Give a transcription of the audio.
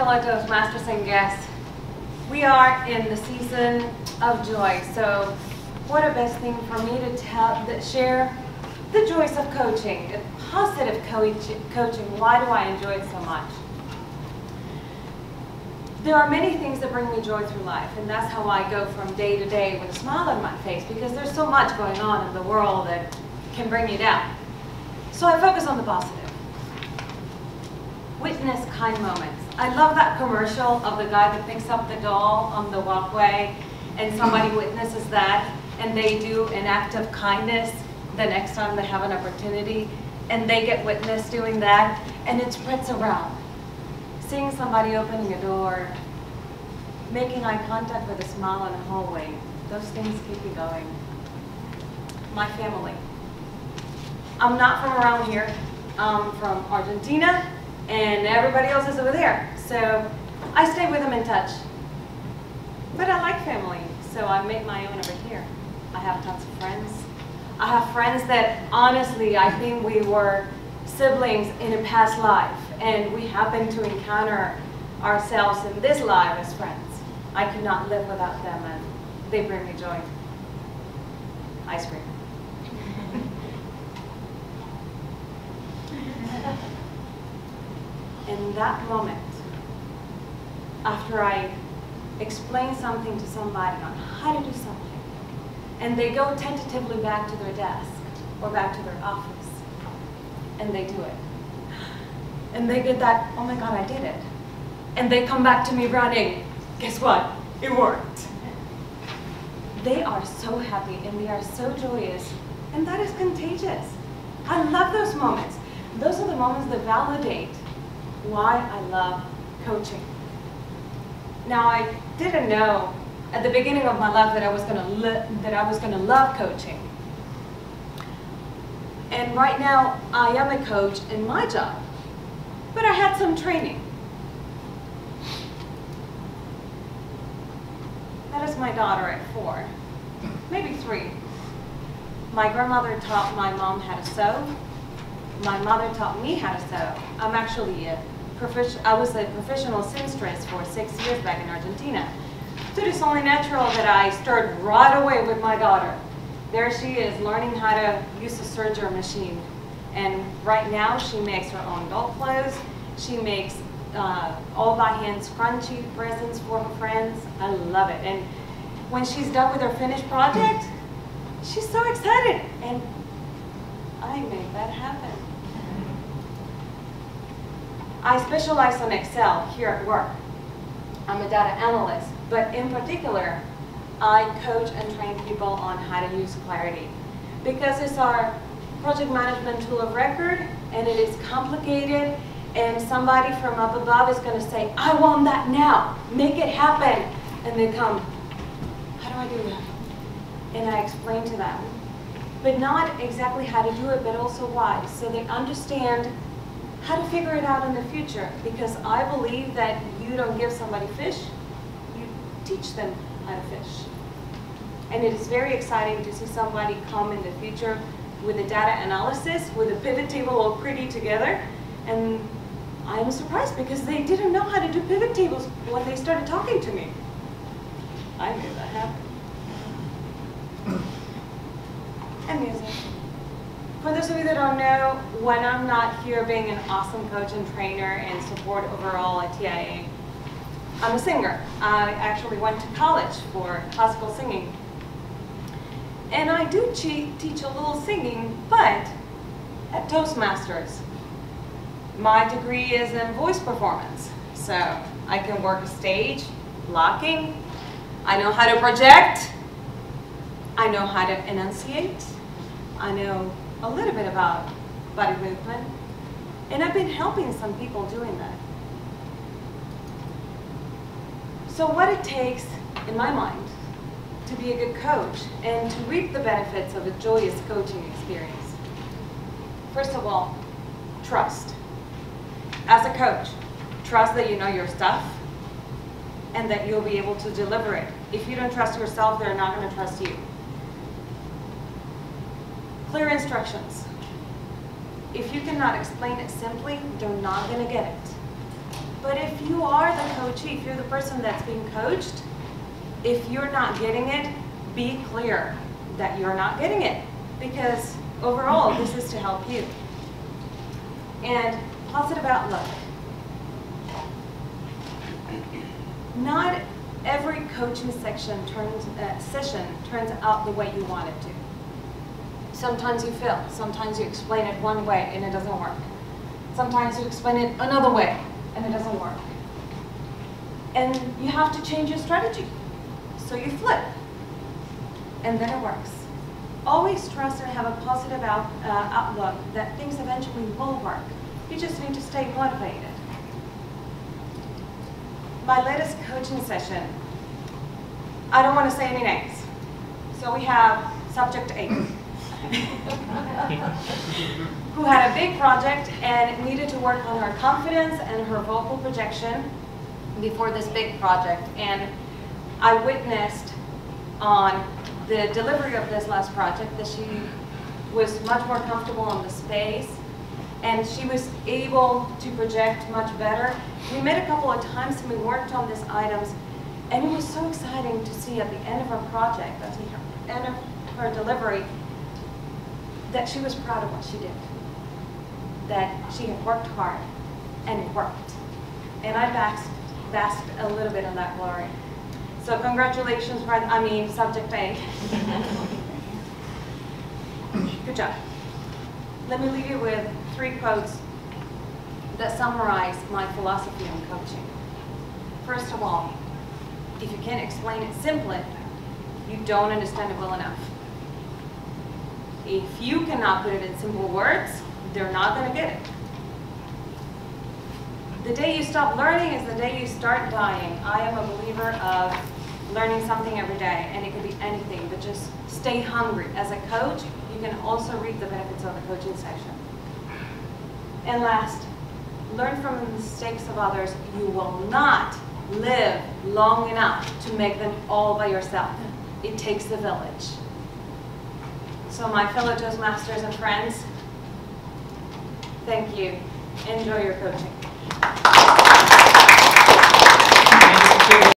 fellow Toastmasters and guests. We are in the season of joy, so what a best thing for me to share the joys of coaching, the positive coaching. Why do I enjoy it so much? There are many things that bring me joy through life, and that's how I go from day to day with a smile on my face, because there's so much going on in the world that can bring you down. So I focus on the positive. Witness kind moments. I love that commercial of the guy that picks up the doll on the walkway and somebody witnesses that and they do an act of kindness the next time they have an opportunity and they get witnessed doing that and it spreads around. Seeing somebody opening a door, making eye contact with a smile in a hallway, those things keep me going. My family. I'm not from around here. I'm from Argentina. And everybody else is over there. So I stay with them in touch. But I like family, so I make my own over here. I have tons of friends. I have friends that honestly, I think we were siblings in a past life, and we happen to encounter ourselves in this life as friends. I could not live without them, and they bring me joy. Ice cream. In that moment, after I explain something to somebody on how to do something, and they go tentatively back to their desk or back to their office, and they do it, and they get that, oh my God, I did it. And they come back to me running, guess what? It worked. They are so happy and they are so joyous, and that is contagious. I love those moments. Those are the moments that validate why I love coaching. Now, I didn't know at the beginning of my life that I was going to love coaching. And right now, I am a coach in my job, but I had some training. That is my daughter at 4, maybe 3. My grandmother taught my mom how to sew. My mother taught me how to sew. I'm actually I was a professional seamstress for 6 years back in Argentina. So it is only natural that I start right away with my daughter. There she is, learning how to use a serger machine. And right now she makes her own doll clothes. She makes all by hand scrunchie presents for her friends. I love it. And when she's done with her finished project, she's so excited. And I made that happen. I specialize on Excel here at work. I'm a data analyst, but in particular, I coach and train people on how to use Clarity because it's our project management tool of record and it is complicated and somebody from up above is going to say, I want that now, make it happen. And they come, how do I do that? And I explain to them, but not exactly how to do it, but also why, so they understand how to figure it out in the future, because I believe that you don't give somebody fish, you teach them how to fish. And it is very exciting to see somebody come in the future with a data analysis, with a pivot table all pretty together, and I'm surprised because they didn't know how to do pivot tables when they started talking to me. I made that happen. And music. For those of you that don't know, when I'm not here being an awesome coach and trainer and support overall at TIA, I'm a singer. I actually went to college for classical singing. And I do teach a little singing, but at Toastmasters. My degree is in voice performance. So I can work a stage, blocking. I know how to project. I know how to enunciate. I know a little bit about body movement, and I've been helping some people doing that. So what it takes, in my mind, to be a good coach and to reap the benefits of a joyous coaching experience. First of all, trust. As a coach, trust that you know your stuff and that you'll be able to deliver it. If you don't trust yourself, they're not going to trust you. Clear instructions. If you cannot explain it simply, they're not going to get it. But if you are the coachee, if you're the person that's being coached, if you're not getting it, be clear that you're not getting it. Because overall, this is to help you. And positive outlook. Not every coaching session turns out the way you want it to. Sometimes you fail. Sometimes you explain it one way and it doesn't work. Sometimes you explain it another way and it doesn't work. And you have to change your strategy. So you flip. And then it works. Always trust and have a positive outlook that things eventually will work. You just need to stay motivated. My latest coaching session, I don't want to say any names. So we have subject A, who had a big project and needed to work on her confidence and her vocal projection before this big project. And I witnessed on the delivery of this last project that she was much more comfortable in the space and she was able to project much better. We met a couple of times and we worked on these items, and it was so exciting to see at the end of her project, at the end of her delivery, that she was proud of what she did, that she had worked hard and it worked. And I basked a little bit in that glory. So congratulations, subject A. Good job. Let me leave you with 3 quotes that summarize my philosophy on coaching. First of all, if you can't explain it simply, you don't understand it well enough. If you cannot put it in simple words, they're not going to get it. The day you stop learning is the day you start dying. I am a believer of learning something every day, and it could be anything, but just stay hungry. As a coach, you can also reap the benefits of the coaching session. And last, learn from the mistakes of others. You will not live long enough to make them all by yourself. It takes a village. So my fellow Toastmasters and friends, thank you. Enjoy your coaching.